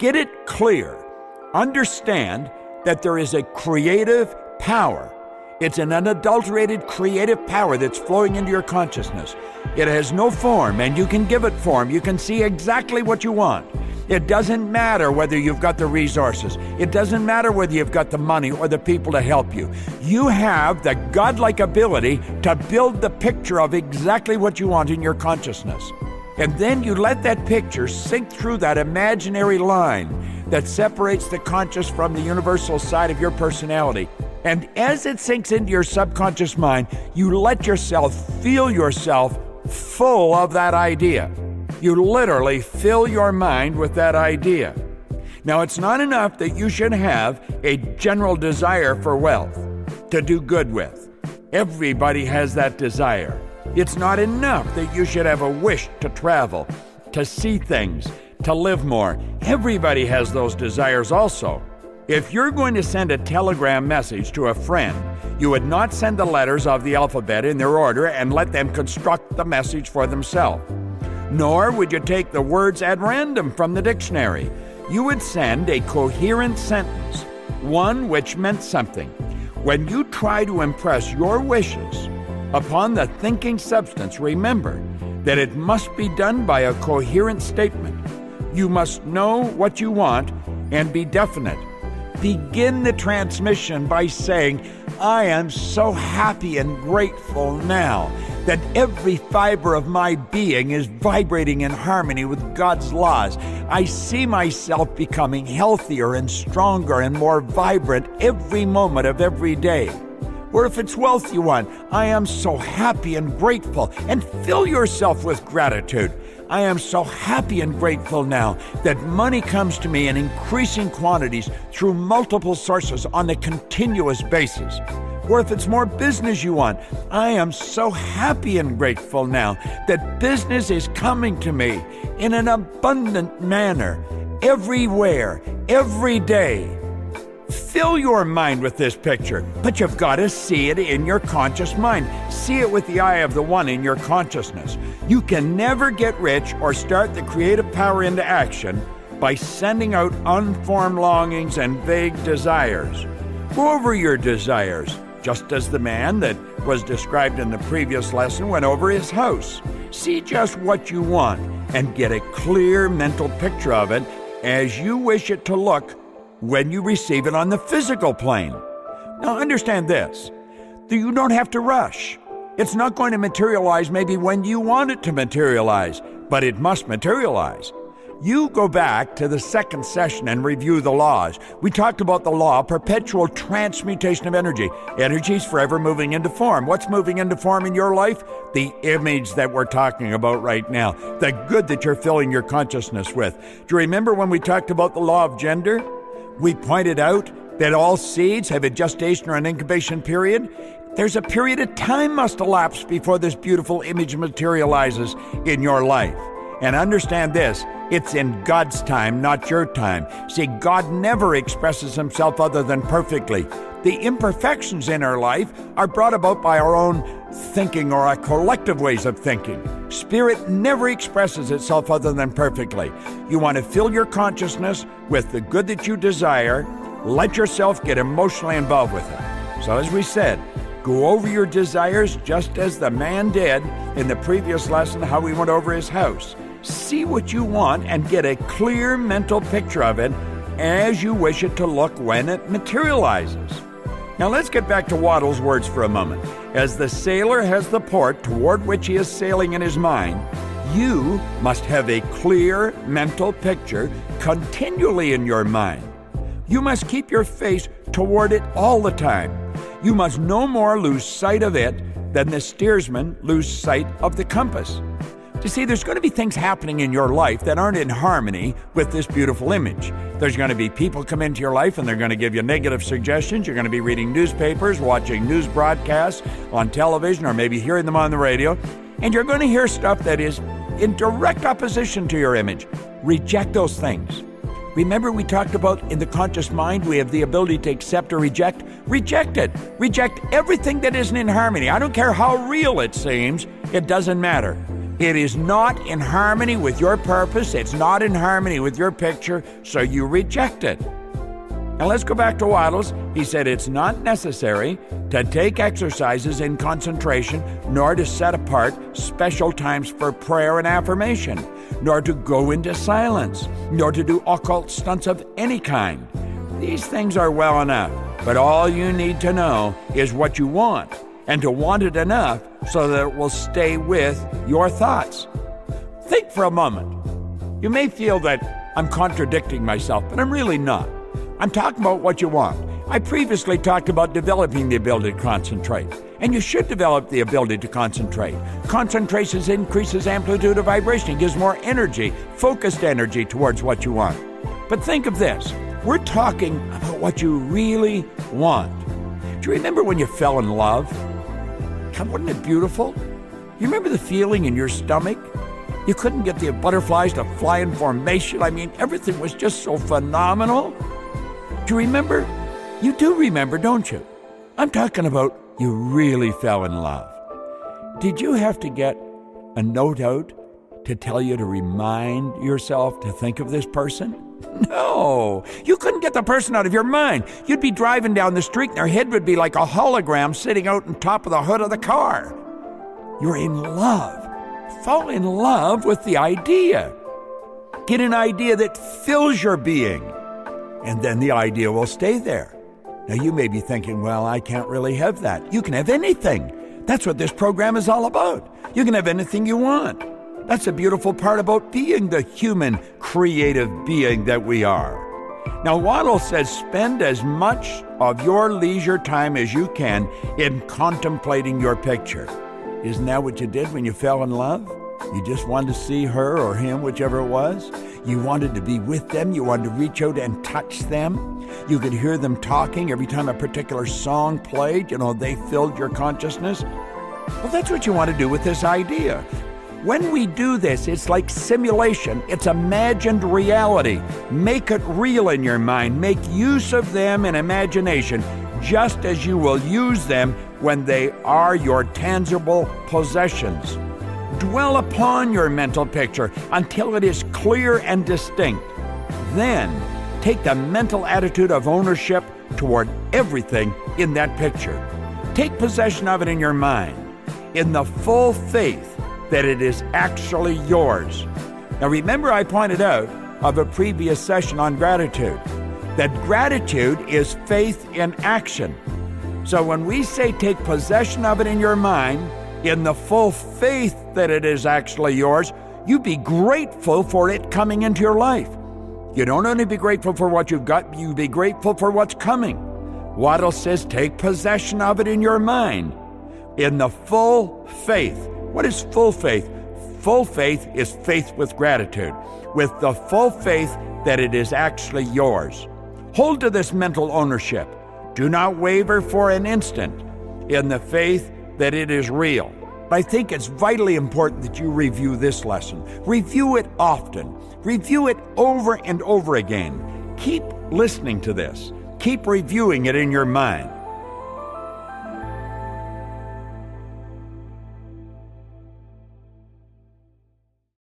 Get it clear. Understand that there is a creative power. It's an unadulterated creative power that's flowing into your consciousness. It has no form, and you can give it form. You can see exactly what you want. It doesn't matter whether you've got the resources. It doesn't matter whether you've got the money or the people to help you. You have the godlike ability to build the picture of exactly what you want in your consciousness. And then you let that picture sink through that imaginary line that separates the conscious from the universal side of your personality. And as it sinks into your subconscious mind, you let yourself feel yourself full of that idea. You literally fill your mind with that idea. Now, it's not enough that you should have a general desire for wealth to do good with. Everybody has that desire. It's not enough that you should have a wish to travel, to see things, to live more. Everybody has those desires also. If you're going to send a telegram message to a friend, you would not send the letters of the alphabet in their order and let them construct the message for themselves. Nor would you take the words at random from the dictionary. You would send a coherent sentence, one which meant something. When you try to impress your wishes upon the thinking substance, remember that it must be done by a coherent statement. You must know what you want and be definite. Begin the transmission by saying, I am so happy and grateful now that every fiber of my being is vibrating in harmony with God's laws. I see myself becoming healthier and stronger and more vibrant every moment of every day. Or if it's wealth you want, I am so happy and grateful, and fill yourself with gratitude. I am so happy and grateful now that money comes to me in increasing quantities through multiple sources on a continuous basis. Or if it's more business you want, I am so happy and grateful now that business is coming to me in an abundant manner, everywhere, every day. Fill your mind with this picture, but you've got to see it in your conscious mind. See it with the eye of the one in your consciousness. You can never get rich or start the creative power into action by sending out unformed longings and vague desires. Go over your desires, just as the man that was described in the previous lesson went over his house. See just what you want and get a clear mental picture of it as you wish it to look when you receive it on the physical plane. Now understand this, that you don't have to rush. It's not going to materialize maybe when you want it to materialize, but it must materialize. You go back to the second session and review the laws. We talked about the law of perpetual transmutation of energy. Energy is forever moving into form. What's moving into form in your life? The image that we're talking about right now, the good that you're filling your consciousness with. Do you remember when we talked about the law of gender? We pointed out that all seeds have a gestation or an incubation period. There's a period of time must elapse before this beautiful image materializes in your life. And understand this, it's in God's time, not your time. See, God never expresses himself other than perfectly. The imperfections in our life are brought about by our own thinking or our collective ways of thinking. Spirit never expresses itself other than perfectly. You want to fill your consciousness with the good that you desire. Let yourself get emotionally involved with it. So as we said, go over your desires just as the man did in the previous lesson, how he went over his house. See what you want and get a clear mental picture of it as you wish it to look when it materializes. Now let's get back to Waddell's words for a moment. As the sailor has the port toward which he is sailing in his mind, you must have a clear mental picture continually in your mind. You must keep your face toward it all the time. You must no more lose sight of it than the steersman lose sight of the compass. You see, there's going to be things happening in your life that aren't in harmony with this beautiful image. There's going to be people come into your life and they're going to give you negative suggestions. You're going to be reading newspapers, watching news broadcasts on television, or maybe hearing them on the radio. And you're going to hear stuff that is in direct opposition to your image. Reject those things. Remember we talked about in the conscious mind, we have the ability to accept or reject. Reject it. Reject everything that isn't in harmony. I don't care how real it seems. It doesn't matter. It is not in harmony with your purpose. It's not in harmony with your picture, so you reject it. Now let's go back to Waddles. He said it's not necessary to take exercises in concentration, nor to set apart special times for prayer and affirmation, nor to go into silence, nor to do occult stunts of any kind. These things are well enough, but all you need to know is what you want, and to want it enough so that it will stay with your thoughts. Think for a moment. You may feel that I'm contradicting myself, but I'm really not. I'm talking about what you want. I previously talked about developing the ability to concentrate, and you should develop the ability to concentrate. Concentration increases amplitude of vibration, gives more energy, focused energy towards what you want. But think of this. We're talking about what you really want. Do you remember when you fell in love? God, wasn't it beautiful? You remember the feeling in your stomach? You couldn't get the butterflies to fly in formation. I mean, everything was just so phenomenal. Do you remember? You do remember, don't you? I'm talking about you really fell in love. Did you have to get a note out to tell you to remind yourself to think of this person? No, you couldn't get the person out of your mind. You'd be driving down the street and their head would be like a hologram sitting out on top of the hood of the car. You're in love. Fall in love with the idea. Get an idea that fills your being, and then the idea will stay there. Now you may be thinking, well, I can't really have that. You can have anything. That's what this program is all about. You can have anything you want. That's the beautiful part about being the human, creative being that we are. Now, Waddle says spend as much of your leisure time as you can in contemplating your picture. Isn't that what you did when you fell in love? You just wanted to see her or him, whichever it was. You wanted to be with them. You wanted to reach out and touch them. You could hear them talking every time a particular song played. You know, they filled your consciousness. Well, that's what you want to do with this idea. When we do this, it's like simulation. It's imagined reality. Make it real in your mind. Make use of them in imagination, just as you will use them when they are your tangible possessions. Dwell upon your mental picture until it is clear and distinct. Then, take the mental attitude of ownership toward everything in that picture. Take possession of it in your mind, in the full faith that it is actually yours. Now remember, I pointed out of a previous session on gratitude, that gratitude is faith in action. So when we say take possession of it in your mind, in the full faith that it is actually yours, you be grateful for it coming into your life. You don't only be grateful for what you've got, you be grateful for what's coming. Waddle says take possession of it in your mind, in the full faith. What is full faith? Full faith is faith with gratitude, with the full faith that it is actually yours. Hold to this mental ownership. Do not waver for an instant in the faith that it is real. I think it's vitally important that you review this lesson. Review it often. Review it over and over again. Keep listening to this. Keep reviewing it in your mind.